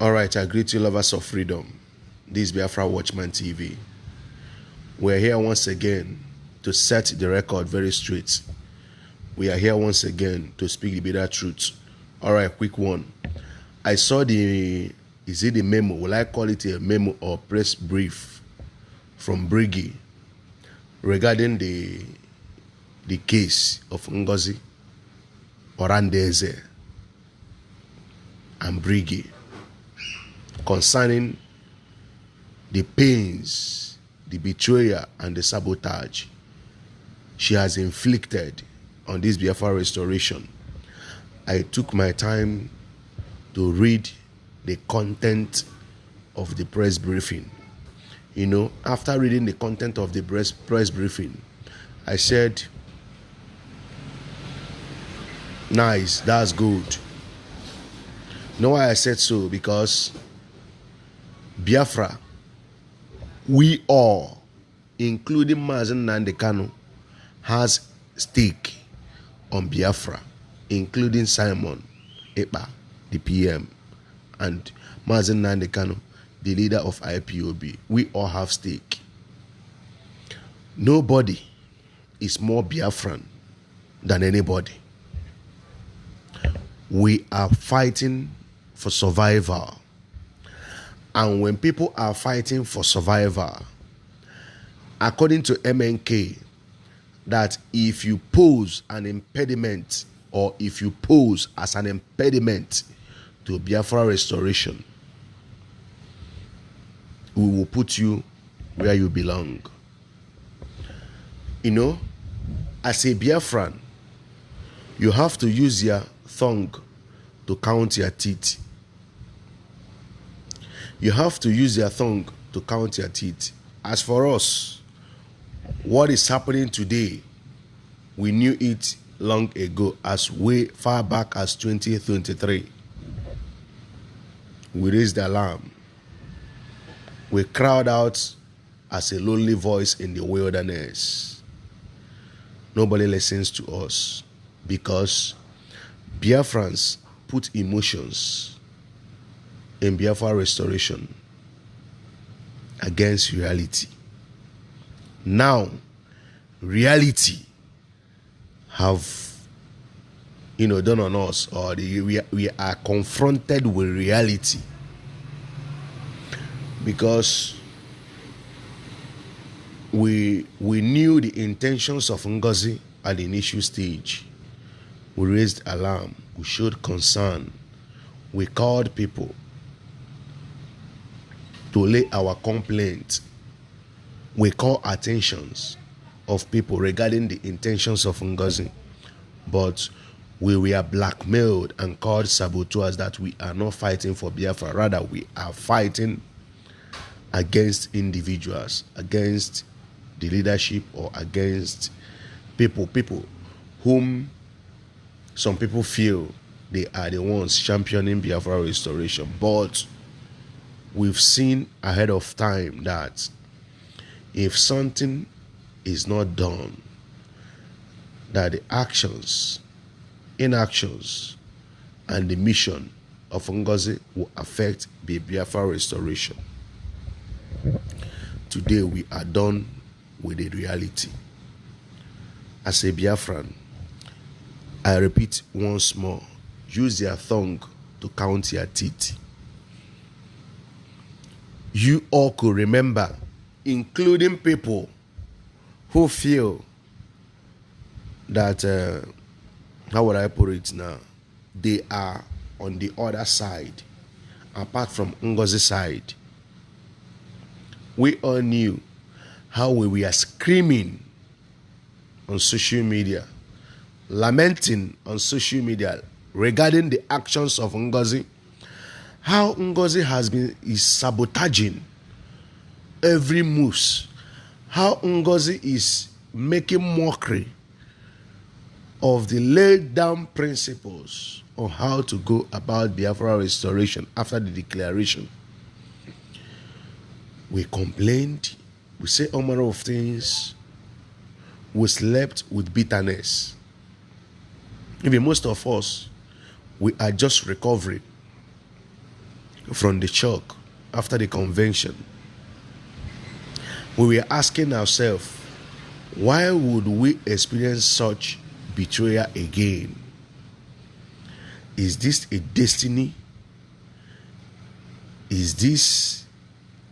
All right, I greet you, lovers of freedom. This is Biafra Watchman TV. We are here once again to set the record very straight. We are here once again to speak the bitter truth. All right, quick one. I saw the memo? Will I call it a memo or press brief from BRGIE regarding the case of Ngozi Orabueze and BRGIE concerning the pains, the betrayal, and the sabotage she has inflicted on this Biafra restoration. I took my time to read the content of the press briefing. You know, after reading the content of the press briefing, I said, nice, that's good. You know why I said so? Because Biafra, we all, including Mazen Nandekano, has stake on Biafra, including Simon Ekpa, the PM, and Mazen Nandekano, the leader of IPOB. We all have stake. Nobody is more Biafran than anybody. We are fighting for survival. And when people are fighting for survival, according to MNK, that if you pose an impediment or if you pose as an impediment to Biafra restoration, we will put you where you belong. You know, as a Biafran, you have to use your tongue to count your teeth. You have to use your tongue to count your teeth. As for us, what is happening today, we knew it long ago, as way far back as 2023. We raised the alarm. We cried out as a lonely voice in the wilderness. Nobody listens to us because Biafrans put emotions in Biafra restoration against reality. Now, reality have, done on us, or we are confronted with reality, because we knew the intentions of Ngozi at the initial stage. We raised alarm. We showed concern. We called people to lay our complaint. We call attentions of people regarding the intentions of Ngozi, but we were blackmailed and called saboteurs that we are not fighting for Biafra. Rather, we are fighting against individuals, against the leadership, or against people whom some people feel they are the ones championing Biafra restoration. But we've seen ahead of time that if something is not done, that the actions, inactions, and the mission of Ngozi will affect the Biafra restoration. Today we are done with the reality. As a Biafran, I repeat once more, use your tongue to count your teeth. You all could remember, including people who feel that, how would I put it now, they are on the other side, apart from Ngozi's side. We all knew how we were screaming on social media, lamenting on social media regarding the actions of Ngozi, how Ngozi is sabotaging every move, how Ngozi is making mockery of the laid down principles on how to go about Biafra restoration after the declaration. We complained, we said all manner of things, we slept with bitterness. Even most of us, we are just recovering from the chalk after the convention, we were asking ourselves, why would we experience such betrayal again? Is this a destiny? Is this,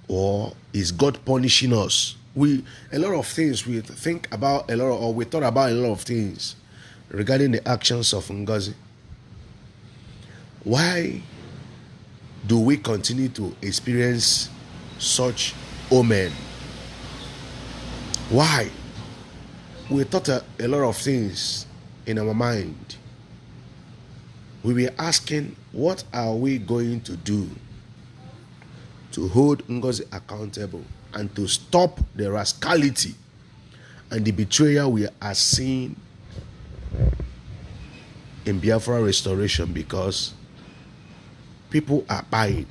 or is God punishing us? A lot of things we think about, we thought about a lot of things regarding the actions of Ngozi. Why do we continue to experience such omen? Why? We thought a lot of things in our mind. We were asking, what are we going to do to hold Ngozi accountable and to stop the rascality and the betrayal we are seeing in Biafra restoration? Because people are buying.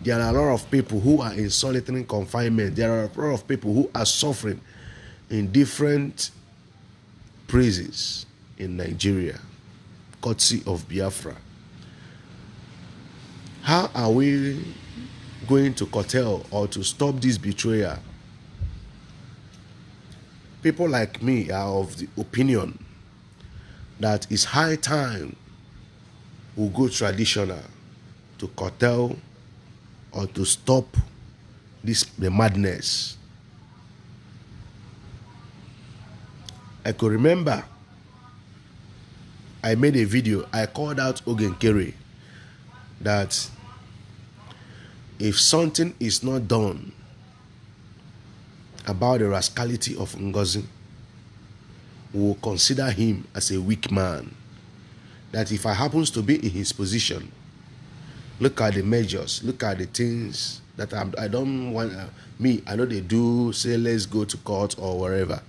There are a lot of people who are in solitary confinement. There are a lot of people who are suffering in different prisons in Nigeria, courtesy of Biafra. How are we going to curtail or to stop this betrayal? People like me are of the opinion that it's high time we go traditional to curtail or to stop the madness. I could remember I made a video. I called out Ogenkere that if something is not done about the rascality of Ngozi, we will consider him as a weak man. That if I happens to be in his position, look at the measures, look at the things that I don't want. I know they do say let's go to court or wherever,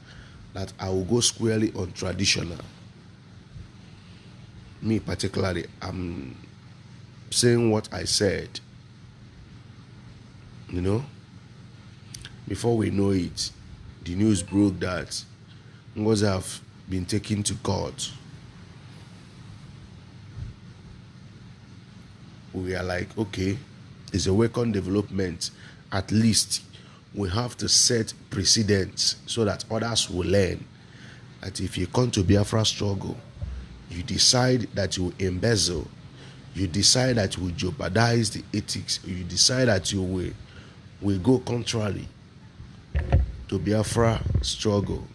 that I will go squarely on traditional. Me particularly, I'm saying what I said. You know, before we know it, the news broke that Ngozi have been taken to court. We are like, okay, it's a welcome development. At least we have to set precedents so that others will learn that if you come to Biafra struggle, you decide that you will embezzle, you decide that you will jeopardize the ethics, you decide that you will go contrary to Biafra struggle,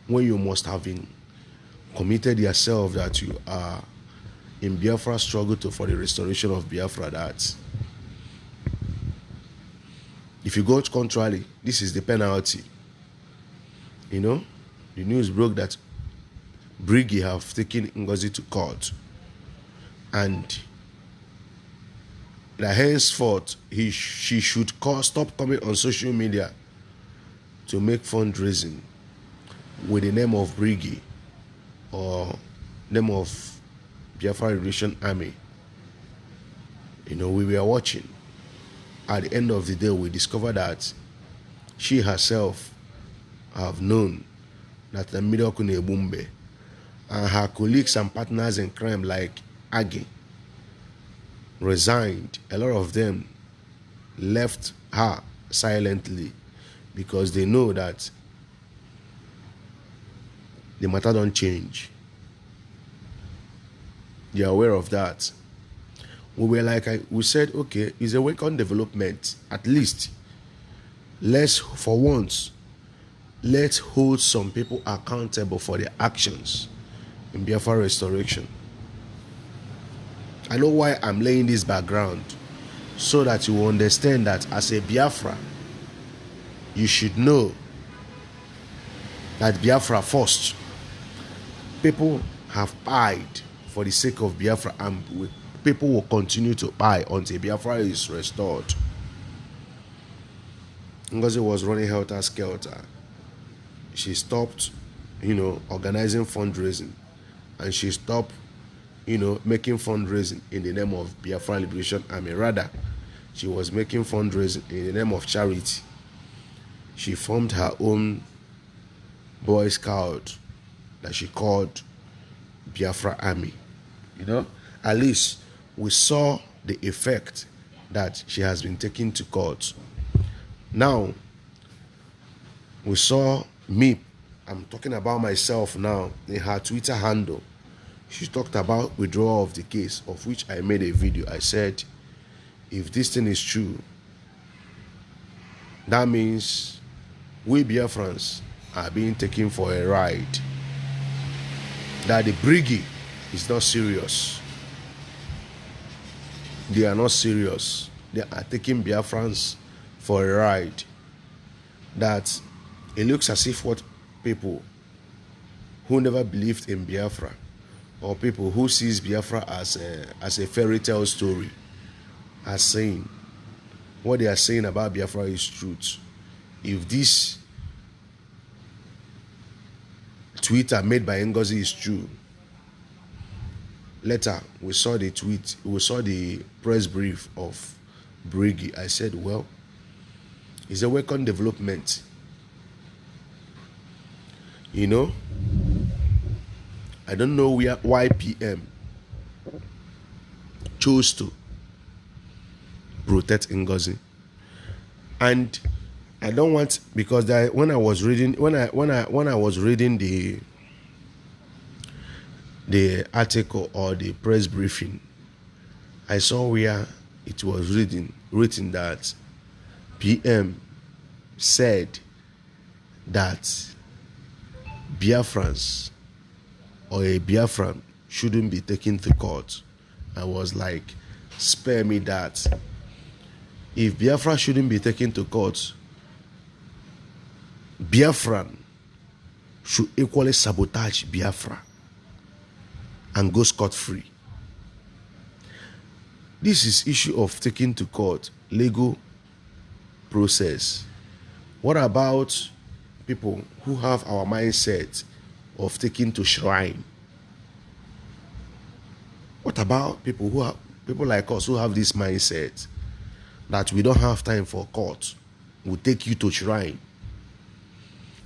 when you must have been committed yourself that you are in Biafra struggle for the restoration of Biafra, that if you go contrary, this is the penalty. You know, the news broke that BRGIE have taken Ngozi to court, and that henceforth she should stop coming on social media to make fundraising with the name of BRGIE or name of Biafra Liberation Army. You know, we were watching. At the end of the day, we discovered that she herself have known that the Midokune Bumbe and her colleagues and partners in crime like Agi resigned. A lot of them left her silently because they know that the matter don't change. They are aware of that. We were like, we said, okay, it's a welcome development. At least, for once, let's hold some people accountable for their actions in Biafra restoration. I know why I'm laying this background, so that you will understand that as a Biafra, you should know that Biafra first, people have died for the sake of Biafra, and people will continue to buy until Biafra is restored. Ngozi was running helter-skelter. She stopped, organizing fundraising, and she stopped, making fundraising in the name of Biafra Liberation Army. Rather, she was making fundraising in the name of charity. She formed her own Boy Scout that she called Biafra Army. At least we saw the effect that she has been taken to court. Now, we saw me, I'm talking about myself now, in her Twitter handle. She talked about withdrawal of the case, of which I made a video. I said, if this thing is true, that means we Biafrans are being taken for a ride. That the BRGIE is not serious. They are not serious. They are taking Biafrans for a ride. That it looks as if what people who never believed in Biafra, or people who sees Biafra as a fairy tale story, are saying what they are saying about Biafra is truth. If this Twitter made by Ngozi is true, later we saw the tweet, we saw the press brief of BRGIE. I said, well, it's a welcome development. You know, I don't know why PM chose to protect Ngozi, and I don't want, because when I was reading the article or the press briefing, I saw where it was written that PM said that Biafrans or a Biafran shouldn't be taken to court. I was like, spare me that. If Biafra shouldn't be taken to court, Biafran should equally sabotage Biafra and go scot-free. This is issue of taking to court, legal process. What about people who have our mindset of taking to shrine? What about people like us who have this mindset that we don't have time for court? We take you to shrine.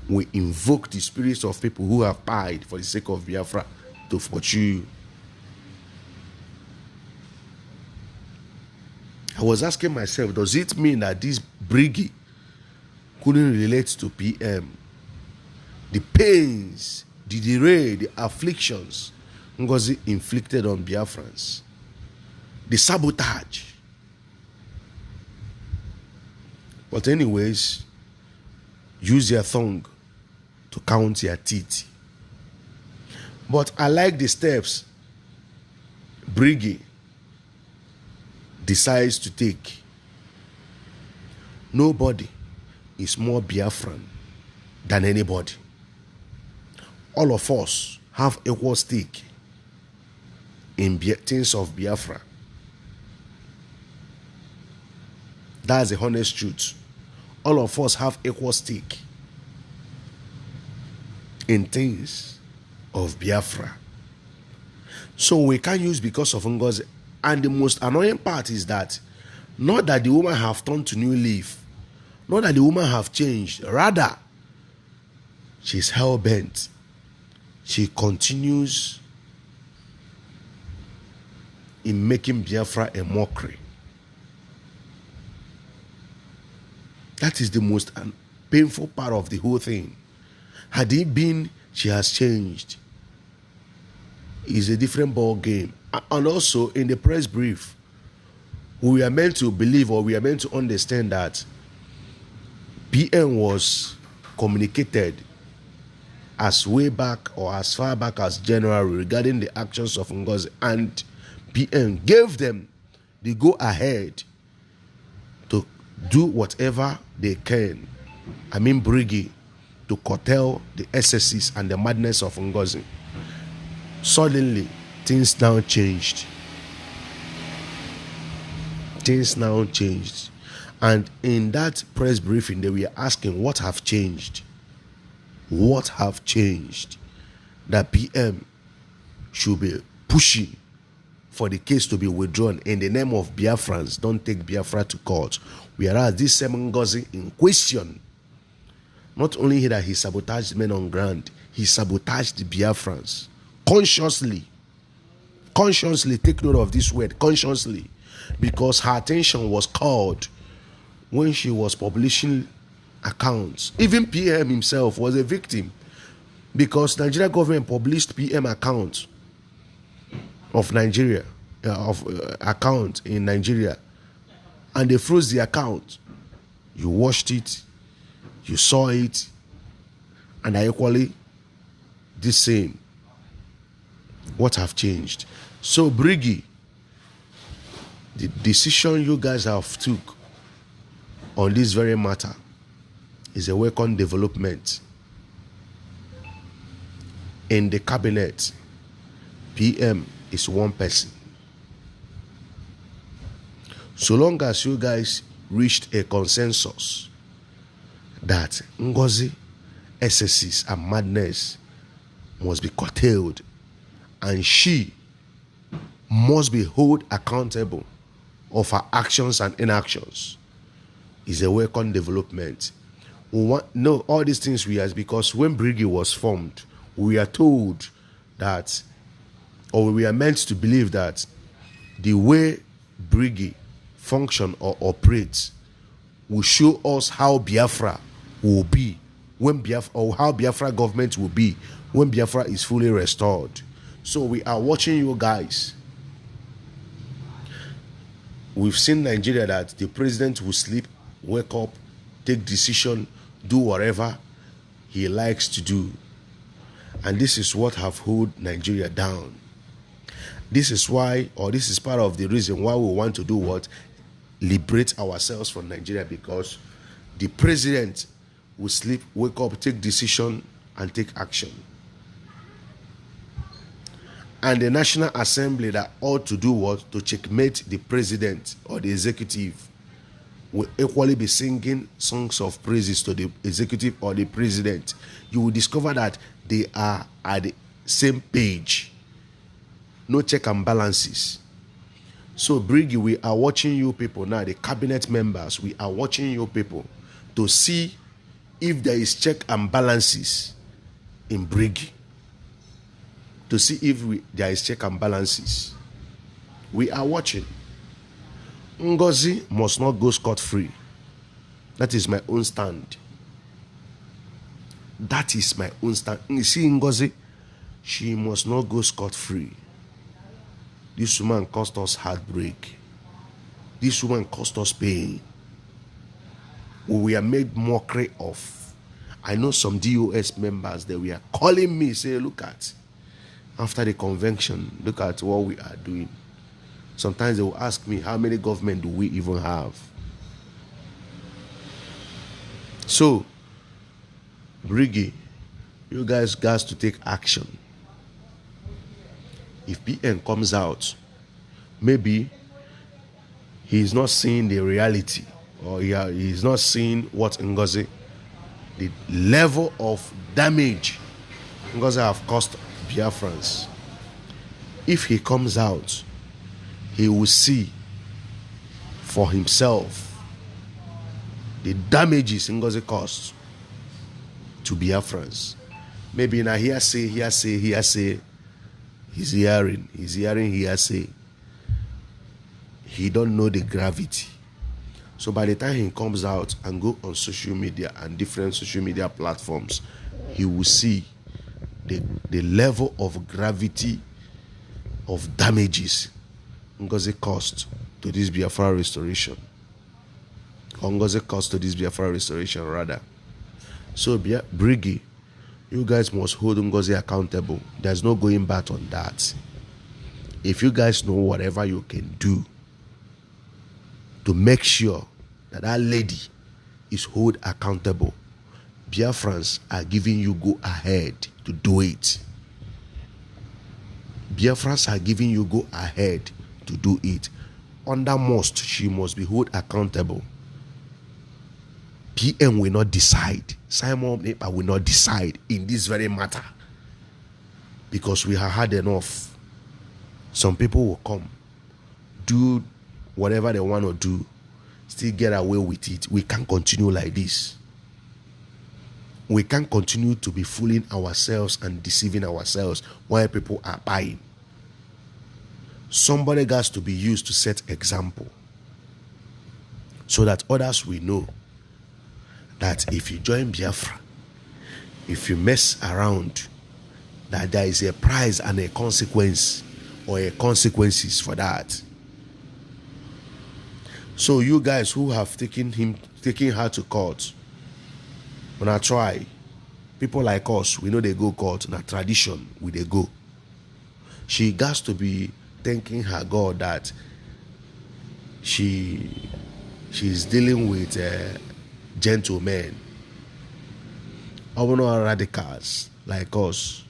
We invoke the spirits of people who have died for the sake of Biafra to fortune you. I was asking myself, does it mean that this BRGIE couldn't relate to PM? The pains, the delay, the afflictions Ngozi inflicted on Biafrans, the sabotage. But anyways, use your tongue to count your teeth. But I like the steps BRGIE decides to take. Nobody is more Biafran than anybody. All of us have equal stake in things of Biafra. That's the honest truth. All of us have equal stake in things of Biafra. So we can't use because of Ngozi. And the most annoying part is that not that the woman have turned to new leaf, not that the woman have changed, rather she's hell-bent. She continues in making Biafra a mockery. That is the most painful part of the whole thing. Had it been she has changed, it's a different ball game. And also in the press brief, we are meant to believe, or we are meant to understand, that PM was communicated as way back or as far back as January regarding the actions of Ngozi, and PM gave them the go ahead to do whatever they can. I mean BRGIE, to curtail the excesses and the madness of Ngozi. Suddenly, things now changed. Things now changed. And in that press briefing, they were asking what have changed. What have changed? That PM should be pushing for the case to be withdrawn in the name of Biafrans. Don't take Biafra to court. Whereas this same Ngozi in question, not only that he sabotaged men on ground, he sabotaged the Biafrans. Consciously, take note of this word, consciously. because her attention was called when she was publishing accounts. Even PM himself was a victim because Nigeria government published PM account of Nigeria, account in Nigeria, and they froze the account. You watched it, you saw it, and I equally the same. What have changed? So BRGIE, the decision you guys have took on this very matter is a welcome development. In the cabinet, PM is one person. So long as you guys reached a consensus that Ngozi excesses and madness must be curtailed and she must be held accountable of her actions and inactions, is a welcome development. No, all these things we ask because when BRGIE was formed, we are told that, or we are meant to believe that the way BRGIE function or operates will show us how Biafra will be when Biafra, or how Biafra government will be when Biafra is fully restored. So we are watching you guys. We've seen Nigeria that the president will sleep, wake up, take decision, do whatever he likes to do. And this is what have held Nigeria down. This is why, or this is part of the reason why we want to do what? Liberate ourselves from Nigeria, because the president will sleep, wake up, take decision, and take action. And the National Assembly that ought to do what? To checkmate the president or the executive will equally be singing songs of praises to the executive or the president. You will discover that they are at the same page. No check and balances. So BRGIE, we are watching you people now, the cabinet members, we are watching you people to see if there is check and balances in BRGIE. To see if there is check and balances. We are watching. Ngozi must not go scot-free. That is my own stand. That is my own stand. You see, Ngozi, she must not go scot-free. This woman cost us heartbreak. This woman cost us pain. We are made mockery of. I know some DOS members that we are calling me, say, look at, after the convention, look at what we are doing. Sometimes they will ask me, how many government do we even have? So, BRGIE, you guys got to take action. If PM comes out, maybe he's not seeing the reality, or he's not seeing what Ngozi, the level of damage Ngozi have caused Biafrans. If he comes out, he will see for himself the damages Ngozi caused to Biafrans. Maybe now hearsay, he's hearing hearsay. He don't know the gravity. So by the time he comes out and go on social media and different social media platforms, he will see the level of gravity of damages Ngozi caused to this Biafra restoration. Or Ngozi caused to this Biafra restoration, rather. So BRGIE, you guys must hold Ngozi accountable. There's no going back on that. If you guys know whatever you can do to make sure that that lady is held accountable, Biafrans are giving you go ahead to do it. Biafrans are giving you go ahead to do it. Under most, she must be held accountable. PM will not decide. Simon Ekpa will not decide in this very matter, because we have had enough. Some people will come, do whatever they want to do, still get away with it. We can't continue like this. We can't continue to be fooling ourselves and deceiving ourselves while people are buying. somebody has to be used to set example so that others will know that if you join Biafra, if you mess around, that there is a price and a consequence or a consequences for that. So you guys who have taken her to court, when I try, people like us, we know they go court, na tradition, we they go. She has to be thanking her God that she's dealing with gentlemen, or radicals like us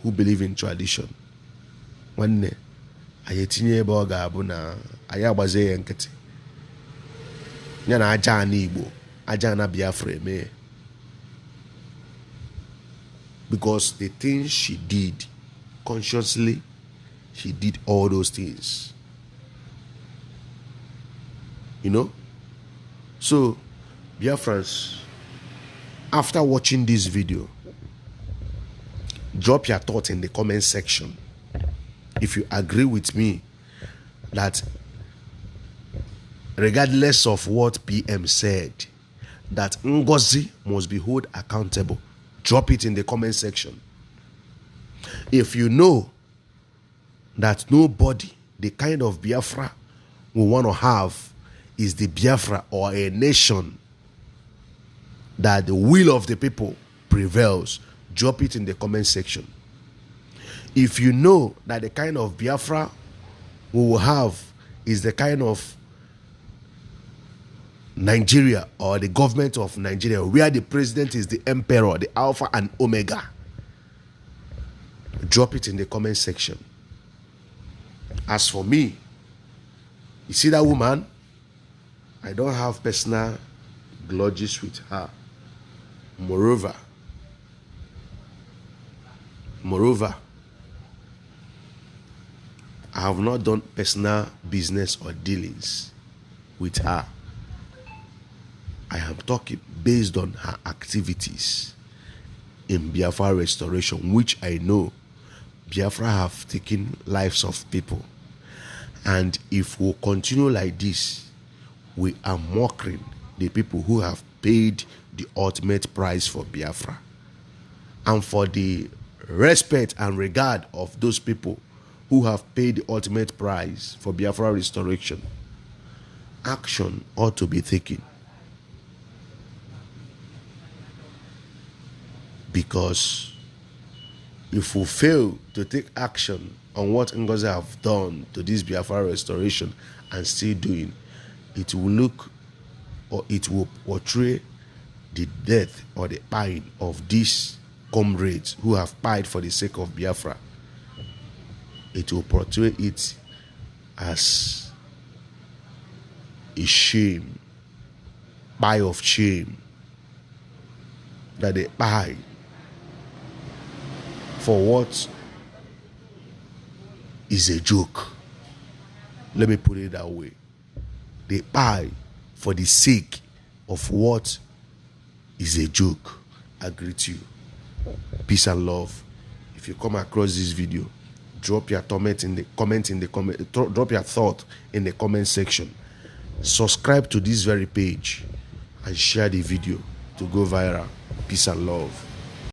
who believe in tradition. One day, ayetinye boga abuna ayagbaze nkete. Nyana aja na Igbo, aja na Biafra me. Because the things she did consciously, she did all those things. You know? So, Biafrans, after watching this video, drop your thoughts in the comment section. If you agree with me that regardless of what PM said, that Ngozi must be held accountable, drop it in the comment section. If you know that nobody, the kind of Biafra we want to have is the Biafra or a nation that the will of the people prevails, drop it in the comment section. If you know that the kind of Biafra we will have is the kind of Nigeria or the government of Nigeria where the president is the emperor, the alpha and omega, drop it in the comment section. As for me, you see that woman, I don't have personal grudges with her. Moreover, I have not done personal business or dealings with her. I am talking based on her activities in Biafra restoration, which I know Biafra have taken lives of people. And if we continue like this, we are mocking the people who have paid the ultimate price for Biafra. And for the respect and regard of those people who have paid the ultimate price for Biafra restoration, action ought to be taken. Because if we fail to take action on what Ngozi have done to this Biafra restoration and still doing, it will look or it will portray the death or the pain of these comrades who have died for the sake of Biafra. It will portray it as a shame, pie of shame, that they died for what is a joke. Let me put it that way. They buy for the sake of what is a joke. I greet you. Peace and love. If you come across this video, drop your comment in the comment. Drop your thought in the comment section. Subscribe to this very page and share the video to go viral. Peace and love.